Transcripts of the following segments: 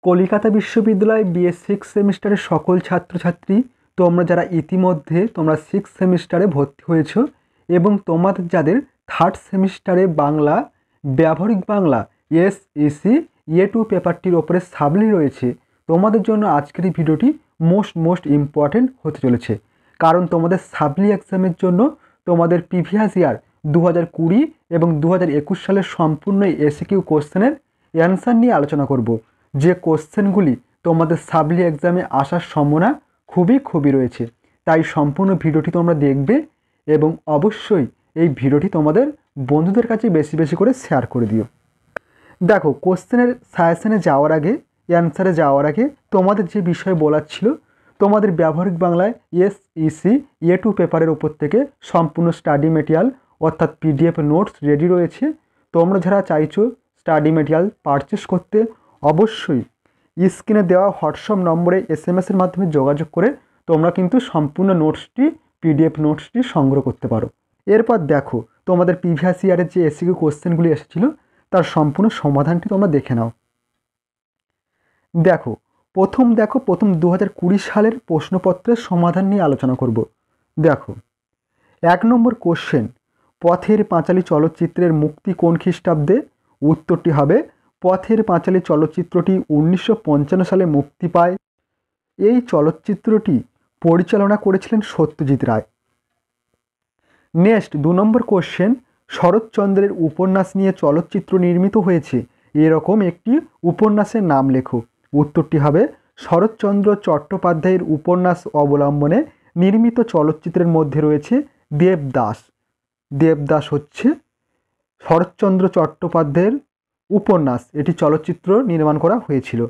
কলিকাতা বিশ্ববিদ্যালয় BA six সেমিস্টারের সকল ছাত্রছাত্রী, তোমরা যারা ইতিমধ্যে সিক্স সেমিস্টারে ভর্তি হয়েছ এবং তোমাদের যাদের থার্ড সেমিস্টারে বাংলা, ব্যবহারিক বাংলা এসইসি A2 পেপারটির ওপরে সাবলি রয়েছে, তোমাদের জন্য আজকের এই ভিডিওটি মোস্ট ইম্পর্টেন্ট হতে চলেছে। কারণ তোমাদের সাবলি এক্সামের জন্য তোমাদের প্রিভিয়াস ইয়ার 2020 এবং 2021 সালের সম্পূর্ণ এসিকিউ কোশ্চেনের অ্যান্সার নিয়ে আলোচনা করব। যে কোশ্চেনগুলি তোমাদের সাবলি এক্সামে আসার সম্ভাবনা খুবই রয়েছে। তাই সম্পূর্ণ ভিডিওটি তোমরা দেখবে এবং অবশ্যই এই ভিডিওটি তোমাদের বন্ধুদের কাছে বেশি করে শেয়ার করে দিও। দেখো, কোশ্চেনের সাজেশনে যাওয়ার আগে, অ্যান্সারে যাওয়ার আগে তোমাদের যে বিষয় বলার ছিল, তোমাদের ব্যবহারিক বাংলায় এসইসি A2 পেপারের ওপর থেকে সম্পূর্ণ স্টাডি মেটেরিয়াল অর্থাৎ PDF নোটস রেডি রয়েছে। তোমরা যারা চাইছো স্টাডি মেটেরিয়াল পারচেস করতে, অবশ্যই স্ক্রিনে দেওয়া হোয়াটসঅ্যাপ নম্বরে SMS-এর মাধ্যমে যোগাযোগ করে তোমরা কিন্তু সম্পূর্ণ নোটসটি, PDF নোটসটি সংগ্রহ করতে পারো। এরপর দেখো, তোমাদের প্রিভিয়াস ইয়ারের যে এসিকিউ কোশ্চেনগুলি এসেছিলো তার সম্পূর্ণ সমাধানটি তোমরা দেখে নাও। প্রথম 2020 সালের প্রশ্নপত্রের সমাধান নিয়ে আলোচনা করব। দেখো, 1 নম্বর কোশ্চেন, পথের পাঁচালী চলচ্চিত্রের মুক্তি কোন খ্রিস্টাব্দে? উত্তরটি হবে পথের পাঁচালী চলচ্চিত্রটি 1955 সালে মুক্তি পায়। এই চলচ্চিত্রটি পরিচালনা করেছিলেন সত্যজিৎ রায়। নেক্সট 2 নম্বর কোশ্চেন, শরৎচন্দ্রের উপন্যাস নিয়ে চলচ্চিত্র নির্মিত হয়েছে, এরকম একটি উপন্যাসের নাম লেখো। উত্তরটি হবে শরৎচন্দ্র চট্টোপাধ্যায়ের উপন্যাস অবলম্বনে নির্মিত চলচ্চিত্রের মধ্যে রয়েছে দেবদাস। দেবদাস হচ্ছে শরৎচন্দ্র চট্টোপাধ্যায়ের উপন্যাস, এটি চলচ্চিত্র নির্মাণ করা হয়েছিল।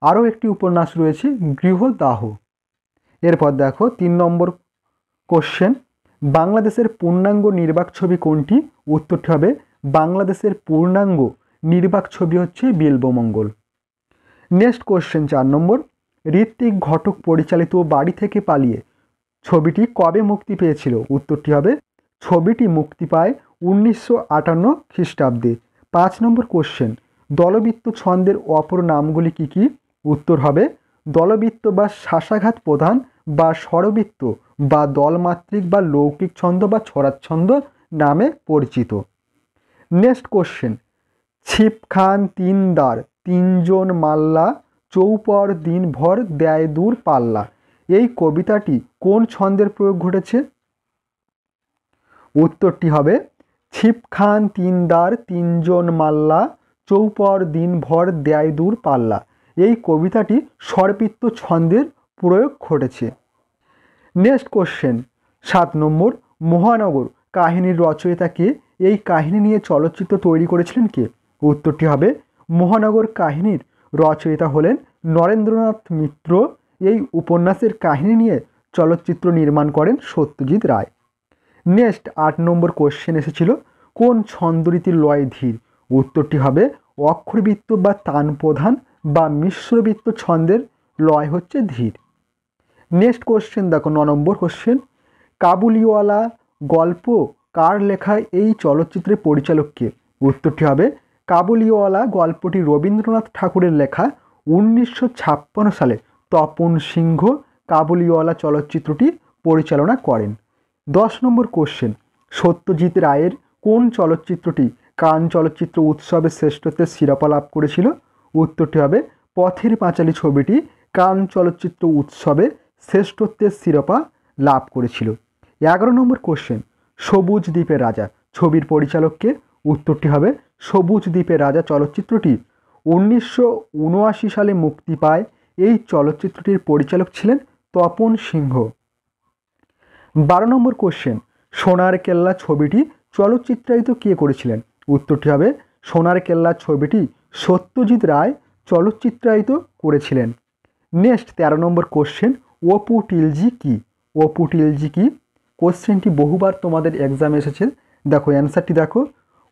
আরও একটি উপন্যাস রয়েছে গৃহদাহ। এরপর দেখো 3 নম্বর কোশ্চেন, বাংলাদেশের পূর্ণাঙ্গ নির্বাক ছবি কোনটি? উত্তরটি হবে বাংলাদেশের পূর্ণাঙ্গ নির্বাক ছবি হচ্ছে বিল্বমঙ্গল। নেক্সট কোশ্চেন 4 নম্বর, ঋত্বিক ঘটক পরিচালিত বাড়ি থেকে পালিয়ে ছবিটি কবে মুক্তি পেয়েছিল? উত্তরটি হবে ছবিটি মুক্তি পায় 1958 খ্রিস্টাব্দে। 5 নম্বর কোশ্চেন, দলবৃত্ত ছন্দের অপর নামগুলি কি কি? উত্তর হবে দলবৃত্ত বা শ্বাসাঘাত প্রধান বা স্বরবৃত্ত বা দলমাত্রিক বা লৌকিক ছন্দ বা ছড়াচ্ছন্দ নামে পরিচিত। নেক্সট কোশ্চেন, ছিপ খান তিন দার তিনজন মাল্লা চৌপর দিনভর দেয় দূর পাল্লা, এই কবিতাটি কোন ছন্দের প্রয়োগ ঘটেছে? উত্তরটি হবে ছিপ খান তিন দার তিনজন মাল্লা চৌপর দিনভর দেয় দূর পাল্লা, এই কবিতাটি স্বরবৃত্ত ছন্দের প্রয়োগ ঘটেছে। নেক্সট কোশ্চেন 7 নম্বর, মহানগর কাহিনীর রচয়িতাকে, এই কাহিনী নিয়ে চলচ্চিত্র তৈরি করেছিলেন কে? উত্তরটি হবে মহানগর কাহিনীর রচয়িতা হলেন নরেন্দ্রনাথ মিত্র। এই উপন্যাসের কাহিনী নিয়ে চলচ্চিত্র নির্মাণ করেন সত্যজিৎ রায়। নেক্সট 8 নম্বর কোশ্চেন এসেছিল, কোন ছন্দরীতির লয় ধীর? উত্তরটি হবে অক্ষরবৃত্ত বা তান প্রধান বা মিশ্রবৃত্ত ছন্দের লয় হচ্ছে ধীর। নেক্সট কোশ্চেন দেখো 9 নম্বর কোশ্চেন, কাবুলিওয়ালা গল্প কার লেখা? এই চলচ্চিত্রের পরিচালককে? উত্তরটি হবে কাবুলিওয়ালা গল্পটি রবীন্দ্রনাথ ঠাকুরের লেখা। 1956 সালে তপন সিংহ কাবুলিওয়ালা চলচ্চিত্রটি পরিচালনা করেন। 10 নম্বর কোশ্চেন, সত্যজিৎ রায়ের কোন চলচ্চিত্রটি কান চলচ্চিত্র উৎসবে শ্রেষ্ঠত্বের শিরোপা লাভ করেছিল? উত্তরটি হবে পথের পাঁচালী ছবিটি কান চলচ্চিত্র উৎসবে শ্রেষ্ঠত্বের শিরোপা লাভ করেছিল। 11 নম্বর কোশ্চেন, সবুজ দ্বীপের রাজা ছবির পরিচালককে? উত্তরটি হবে সবুজ দ্বীপের রাজা চলচ্চিত্রটি 1979 সালে মুক্তি পায়। এই চলচ্চিত্রটির পরিচালক ছিলেন তপন সিংহ। 12 নম্বর কোশ্চেন, সোনার কেল্লা ছবিটি চলচ্চিত্রায়িত কে করেছিলেন? উত্তরটি হবে সোনার কেল্লা ছবিটি সত্যজিৎ রায় চলচ্চিত্রায়িত করেছিলেন। নেক্সট 13 নম্বর কোশ্চেন, অপু টিলজি কি? অপু টিলজি কি? কোশ্চেনটি বহুবার তোমাদের এক্সামে এসেছে। দেখো অ্যান্সারটি দেখো,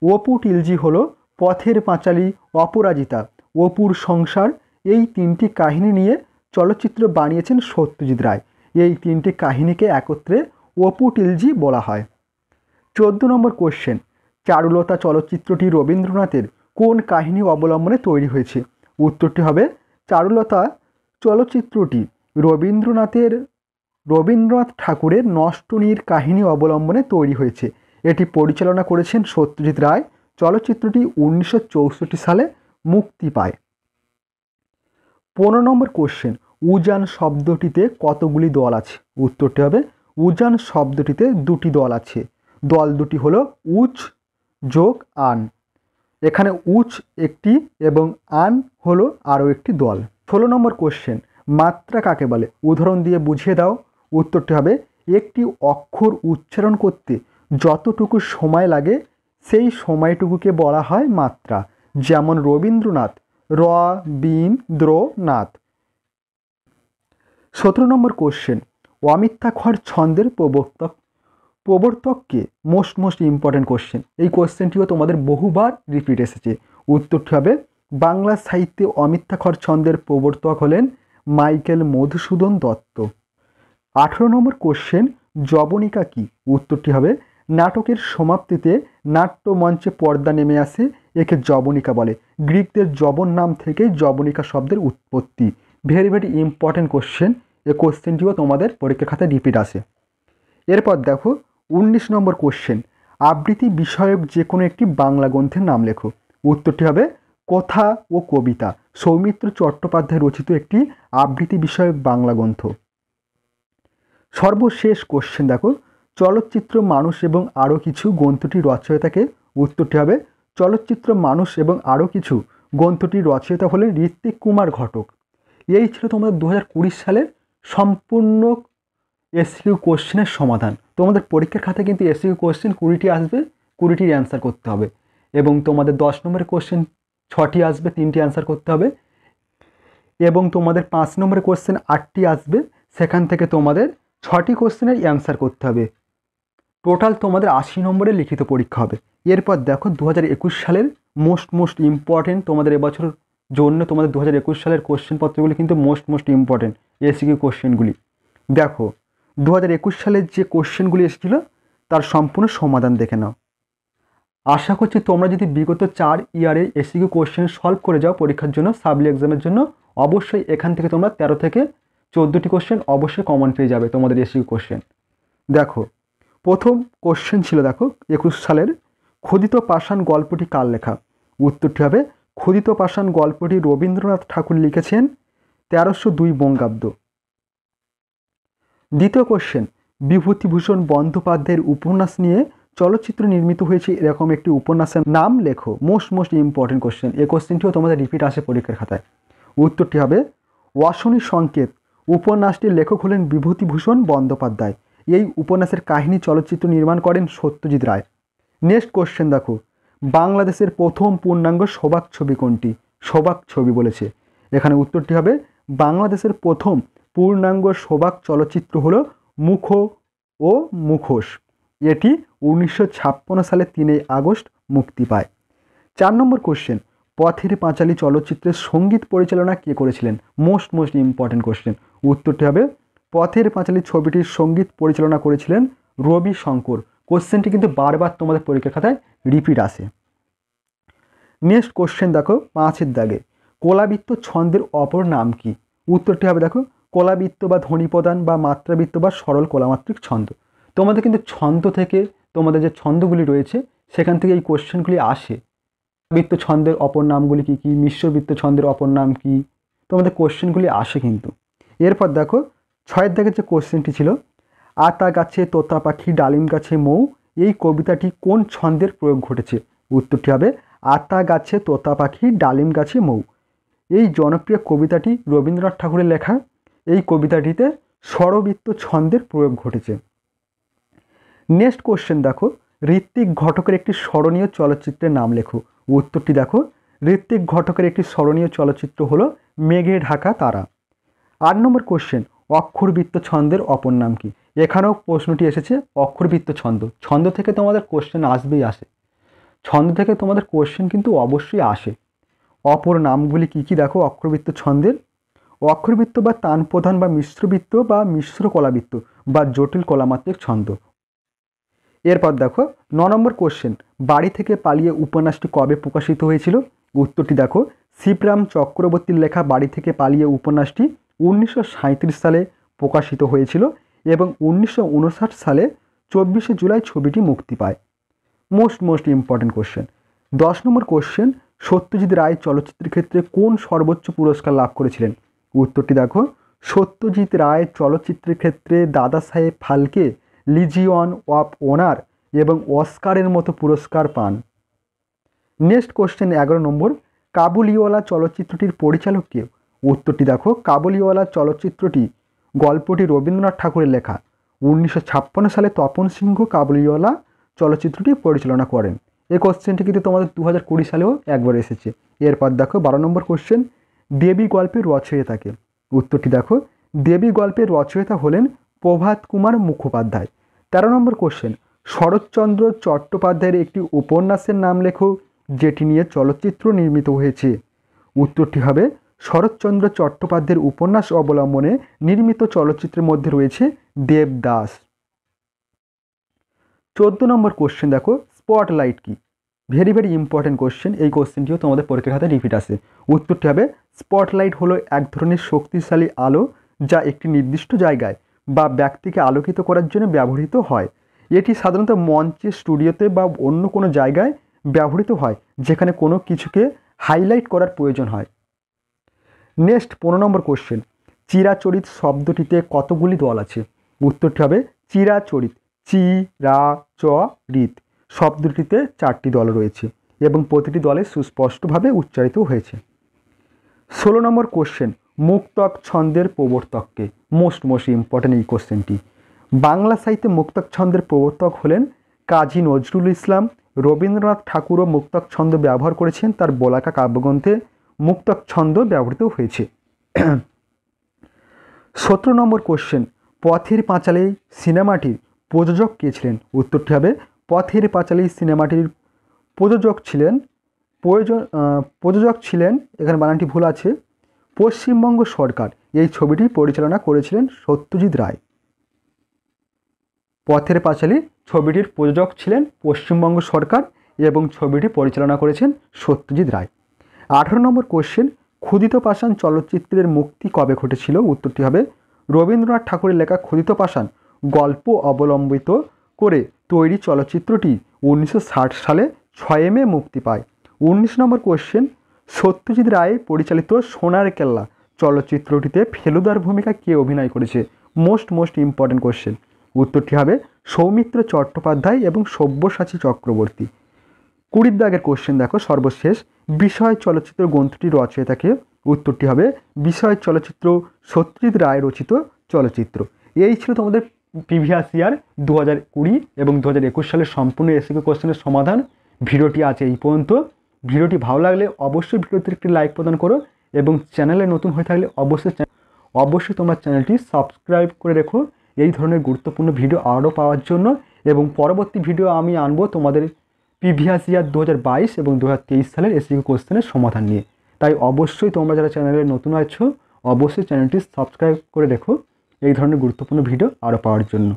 অপু টিলজি হলো পথের পাঁচালী, অপরাজিতা, অপুর সংসার, এই 3টি কাহিনী নিয়ে চলচ্চিত্র বানিয়েছেন সত্যজিৎ রায়। এই 3টি কাহিনীকে একত্রে অপু টিলজি বলা হয়। 14 নম্বর কোশ্চেন, চারুলতা চলচ্চিত্রটি রবীন্দ্রনাথের কোন কাহিনী অবলম্বনে তৈরি হয়েছে? উত্তরটি হবে চারুলতা চলচ্চিত্রটি রবীন্দ্রনাথ ঠাকুরের নষ্টনীর কাহিনী অবলম্বনে তৈরি হয়েছে। এটি পরিচালনা করেছেন সত্যজিৎ রায়। চলচ্চিত্রটি 1964 সালে মুক্তি পায়। 15 নম্বর কোশ্চেন, উজান শব্দটিতে কতগুলি দল আছে? উত্তরটি হবে উজান শব্দটিতে দুটি দল আছে। দল দুটি হলো উচ যোগ আন। এখানে উচ একটি এবং আন হলো আরও একটি দল। 16 নম্বর কোশ্চেন, মাত্রা কাকে বলে? উদাহরণ দিয়ে বুঝিয়ে দাও। উত্তরটি হবে একটি অক্ষর উচ্চারণ করতে যতটুকু সময় লাগে সেই সময়টুকুকে বলা হয় মাত্রা। যেমন রবীন্দ্রনাথ, রবীন্দ্রনাথ। 17 নম্বর কোশ্চেন, অমিত্রাক্ষর ছন্দের প্রবর্তককে? Most important question. এই কোশ্চেনটিও তোমাদের বহুবার রিপিট এসেছে। উত্তরটি হবে বাংলা সাহিত্যে অমিত্রাক্ষর ছন্দের প্রবর্তক হলেন মাইকেল মধুসূদন দত্ত। 18 নম্বর কোশ্চেন, যবনিকা কি? উত্তরটি হবে নাটকের সমাপ্তিতে নাট্যমঞ্চে পর্দা নেমে আসে, একে যবনিকা বলে। গ্রিকদের যবন নাম থেকে যবনিকা শব্দের উৎপত্তি। Very important question. এই কোশ্চেনটিও তোমাদের পরীক্ষার খাতায় রিপিট আসে। এরপর দেখো 19 নম্বর কোশ্চেন, আবৃত্তি বিষয়ক যে কোনো একটি বাংলা গ্রন্থের নাম লেখো। উত্তরটি হবে কথা ও কবিতা। সৌমিত্র চট্টোপাধ্যায় রচিত একটি আবৃত্তি বিষয়ক বাংলা গ্রন্থ। সর্বশেষ কোশ্চেন দেখো, চলচ্চিত্র মানুষ এবং আরও কিছু গ্রন্থটির রচয়িতাকে? উত্তরটি হবে চলচ্চিত্র মানুষ এবং আরও কিছু গ্রন্থটির রচয়িতা হলেন ঋত্বিক কুমার ঘটক। এই ছিল তোমাদের 2020 সালের সম্পূর্ণ এসকিউ কোশ্চেনের সমাধান। তোমাদের পরীক্ষার খাতায় কিন্তু এসকিউ কোশ্চেন 20টি আসবে, 20টির অ্যান্সার করতে হবে। এবং তোমাদের 10 নম্বরের কোশ্চেন 6টি আসবে, 3টি অ্যান্সার করতে হবে। এবং তোমাদের 5 নম্বরের কোশ্চেন 8টি আসবে, সেখান থেকে তোমাদের 6টি কোশ্চেনের অ্যান্সার করতে হবে। টোটাল তোমাদের 80 নম্বরের লিখিত পরীক্ষা হবে। এরপর দেখো 2021 সালের মোস্ট ইম্পর্টেন্ট তোমাদের এবছর জন্য তোমাদের 2021 সালের কোশ্চেনপত্রগুলি কিন্তু মোস্ট ইম্পর্টেন্ট এসকিউ কোশ্চেনগুলি। দেখো 2021 সালের যে কোশ্চেনগুলি এসেছিলো তার সম্পূর্ণ সমাধান দেখে নাও। আশা করছি তোমরা যদি বিগত 4 ইয়ারে এসকিউ কোশ্চেন সলভ করে যাও পরীক্ষার জন্য, সাবলি এক্সামের জন্য, অবশ্যই এখান থেকে তোমরা 13 থেকে 14টি কোশ্চেন অবশ্যই কমন পেয়ে যাবে তোমাদের এসকিউ কোশ্চেন। দেখো প্রথম কোশ্চেন ছিল, দেখো 21 সালের, ক্ষুদিত পাষাণ গল্পটি কার লেখা? উত্তরটি হবে ক্ষুদিত পাষাণ গল্পটি রবীন্দ্রনাথ ঠাকুর লিখেছেন 1302 বঙ্গাব্দ। দ্বিতীয় কোশ্চেন, বিভূতিভূষণ বন্দ্যোপাধ্যায়ের উপন্যাস নিয়ে চলচ্চিত্র নির্মিত হয়েছে এরকম একটি উপন্যাসের নাম লেখো। Most important question. এই কোশ্চেনটিও তোমাদের রিপিট আসে পরীক্ষার খাতায়। উত্তরটি হবে অশনি সংকেত। উপন্যাসটির লেখক হলেন বিভূতিভূষণ বন্দ্যোপাধ্যায়। এই উপন্যাসের কাহিনী চলচ্চিত্র নির্মাণ করেন সত্যজিৎ রায়। নেক্সট কোশ্চেন দেখো, বাংলাদেশের প্রথম পূর্ণাঙ্গ সবাক ছবি কোনটি? সবাক ছবি বলেছে। এখানে উত্তরটি হবে বাংলাদেশের প্রথম পূর্ণাঙ্গ সবাক চলচ্চিত্র হলো মুখ ও মুখোশ। এটি 1956 সালে 3 আগস্ট মুক্তি পায়। 4 নম্বর কোশ্চেন, পথের পাঁচালী চলচ্চিত্রের সঙ্গীত পরিচালনা কে করেছিলেন? Most important question. উত্তরটি হবে পথের পাঁচালী ছবিটির সঙ্গীত পরিচালনা করেছিলেন রবি শঙ্কর। কোশ্চেনটি কিন্তু বারবার তোমাদের পরীক্ষার খাতায় রিপিট আসে। নেক্সট কোশ্চেন দেখো 5-এর দাগে, কলাবৃত্ত ছন্দের অপর নাম কি? উত্তরটি হবে দেখো কলাবৃত্ত বা ধ্বনিপ্রদান বা মাত্রাবৃত্ত বা সরল কলামাত্রিক ছন্দ। তোমাদের কিন্তু ছন্দ থেকে তোমাদের যে ছন্দগুলি রয়েছে সেখান থেকে এই কোশ্চেনগুলি আসে। বৃত্ত ছন্দের অপর নামগুলি কী কী, মিশ্রবৃত্ত ছন্দের অপর নাম কী, তোমাদের কোশ্চেনগুলি আসে কিন্তু। এরপর দেখো 6-এর দাগের যে কোশ্চেনটি ছিল, আতা গাছে তোতা পাখি ডালিম গাছে মৌ, এই কবিতাটি কোন ছন্দের প্রয়োগ ঘটেছে? উত্তরটি হবে আতা গাছে তোতা পাখি ডালিম গাছে মৌ। এই জনপ্রিয় কবিতাটি রবীন্দ্রনাথ ঠাকুরের লেখা। এই কবিতাটিতে স্বরবৃত্ত ছন্দের প্রয়োগ ঘটেছে। নেক্সট কোশ্চেন দেখো, ঋত্বিক ঘটকের একটি স্মরণীয় চলচ্চিত্রের নাম লেখো। উত্তরটি দেখো ঋত্বিক ঘটকের একটি স্মরণীয় চলচ্চিত্র হলো মেঘে ঢাকা তারা। 8 নম্বর কোশ্চেন, অক্ষরবৃত্ত ছন্দের অপর নাম কি? এখানেও প্রশ্নটি এসেছে অক্ষরবৃত্ত ছন্দ। ছন্দ থেকে তোমাদের কোশ্চেন আসবেই আসে, ছন্দ থেকে তোমাদের কোশ্চেন কিন্তু অবশ্যই আসে। অপর নামগুলি কি কি দেখো অক্ষরবৃত্ত ছন্দের, অক্ষরবৃত্ত বা তান প্রধান বা মিশ্রবৃত্ত বা মিশ্র কলাবৃত্ত বা জটিল কলামাত্রিক ছন্দ। এরপর দেখো 9 নম্বর কোশ্চেন, বাড়ি থেকে পালিয়ে উপন্যাসটি কবে প্রকাশিত হয়েছিল? উত্তরটি দেখো, শিবরাম চক্রবর্তীর লেখা বাড়ি থেকে পালিয়ে উপন্যাসটি 1937 সালে প্রকাশিত হয়েছিল এবং 1959 সালে 24শে জুলাই ছবিটি মুক্তি পায়। Most important question. 10 নম্বর কোশ্চেন, সত্যজিৎ রায় চলচ্চিত্রের ক্ষেত্রে কোন সর্বোচ্চ পুরস্কার লাভ করেছিলেন? উত্তরটি দেখো, সত্যজিৎ রায় চলচ্চিত্রের ক্ষেত্রে দাদা সাহেব ফালকে, লিজিয়ন অফ অনার এবং অস্কারের মতো পুরস্কার পান। নেক্সট কোশ্চেন 11 নম্বর, কাবুলিওয়ালা চলচ্চিত্রটির পরিচালক কে? উত্তরটি দেখো, কাবুলিওয়ালা চলচ্চিত্রটি গল্পটি রবীন্দ্রনাথ ঠাকুরের লেখা। 1956 সালে তপন সিংহ কাবুলিওয়ালা চলচ্চিত্রটি পরিচালনা করেন। এই কোশ্চেনটি কিন্তু তোমাদের 2020 সালেও একবার এসেছে। এরপর দেখো 12 নম্বর কোশ্চেন, দেবী গল্পের রচয়িতাকে? উত্তরটি দেখো, দেবী গল্পের রচয়িতা হলেন প্রভাত কুমার মুখোপাধ্যায়। 13 নম্বর কোশ্চেন, শরৎচন্দ্র চট্টোপাধ্যায়ের একটি উপন্যাসের নাম লেখো যেটি নিয়ে চলচ্চিত্র নির্মিত হয়েছে। উত্তরটি হবে, শরৎচন্দ্র চট্টোপাধ্যায়ের উপন্যাস অবলম্বনে নির্মিত চলচ্চিত্রের মধ্যে রয়েছে দেবদাস। 14 নম্বর কোশ্চেন দেখো, স্পটলাইট কি? Very important question. এই কোশ্চেনটিও তোমাদের পরীক্ষার খাতায় রিপিট আসে। উত্তরটি হবে, স্পটলাইট হলো এক ধরনের শক্তিশালী আলো যা একটি নির্দিষ্ট জায়গায় বা ব্যক্তিকে আলোকিত করার জন্য ব্যবহৃত হয়। এটি সাধারণত মঞ্চে, স্টুডিওতে বা অন্য কোনো জায়গায় ব্যবহৃত হয় যেখানে কোনো কিছুকে হাইলাইট করার প্রয়োজন হয়। নেক্সট 15 নম্বর কোশ্চেন, চিরাচরিত শব্দটিতে কতগুলি দল আছে? উত্তরটি হবে, চিরাচরিত চিরাচরিত শব্দটিতে 4টি দল রয়েছে এবং প্রতিটি দলে সুস্পষ্টভাবে উচ্চারিত হয়েছে। 16 নম্বর কোশ্চেন, মুক্তক ছন্দের প্রবর্তককে? মোস্ট ইম্পর্টেন্ট এই কোশ্চেনটি। বাংলা সাহিত্যে মুক্তক ছন্দের প্রবর্তক হলেন কাজী নজরুল ইসলাম। রবীন্দ্রনাথ ঠাকুরও মুক্তক ছন্দ ব্যবহার করেছেন, তার বলাকা কাব্যগ্রন্থে মুক্তক ছন্দ ব্যবহৃত হয়েছে। 17 নম্বর কোশ্চেন, পথের পাঁচালী সিনেমাটির প্রযোজক কে ছিলেন? উত্তরটি হবে, পথের পাঁচালী সিনেমাটির প্রযোজক ছিলেন, এখানে বানানটি ভুল আছে, পশ্চিমবঙ্গ সরকার। এই ছবিটি পরিচালনা করেছিলেন সত্যজিৎ রায়। পথের পাঁচালী ছবিটির প্রযোজক ছিলেন পশ্চিমবঙ্গ সরকার এবং ছবিটি পরিচালনা করেছেন সত্যজিৎ রায়। 18 নম্বর কোশ্চেন, ক্ষুদিত পাষাণ চলচ্চিত্রের মুক্তি কবে ঘটেছিল? উত্তরটি হবে, রবীন্দ্রনাথ ঠাকুরের লেখা ক্ষুদিত পাষাণ গল্প অবলম্বিত করে তৈরি চলচ্চিত্রটি 1960 সালে 6 মে মুক্তি পায়। 19 নম্বর কোশ্চেন, সত্যজিৎ রায় পরিচালিত সোনার কেল্লা চলচ্চিত্রটিতে ফেলুদার ভূমিকা কে অভিনয় করেছে? Most important question. উত্তরটি হবে, সৌমিত্র চট্টোপাধ্যায় এবং সব্যসাচী চক্রবর্তী। 20 দাগের কোশ্চেন দেখো, সর্বশেষ, বিষয় চলচ্চিত্র গ্রন্থটির রচয়িতাকে? উত্তরটি হবে, বিষয় চলচ্চিত্র সত্যজিৎ রায় রচিত চলচ্চিত্র। এই ছিল তোমাদের প্রিভিয়াস ইয়ার 2020 এবং 2021 সালের সম্পূর্ণ এসিকিউ কোশ্চেনের সমাধান। ভিডিওটি আছে এই পর্যন্ত। ভিডিওটি ভালো লাগলে অবশ্যই ভিডিওতে একটি লাইক প্রদান করো এবং চ্যানেলে নতুন হয়ে থাকলে অবশ্যই তোমরা চ্যানেলটি সাবস্ক্রাইব করে রেখো এই ধরনের গুরুত্বপূর্ণ ভিডিও আরও পাওয়ার জন্য। এবং পরবর্তী ভিডিও আমি আনবো তোমাদের প্রিভিয়াস ইয়ার 2022 এবং 2023 সালের এসিকিউ কোশ্চেনের সমাধান নিয়ে। তাই অবশ্যই তোমরা যারা চ্যানেলে নতুন আছো অবশ্যই চ্যানেলটি সাবস্ক্রাইব করে রেখো এই ধরনের গুরুত্বপূর্ণ ভিডিও আরও পাওয়ার জন্য।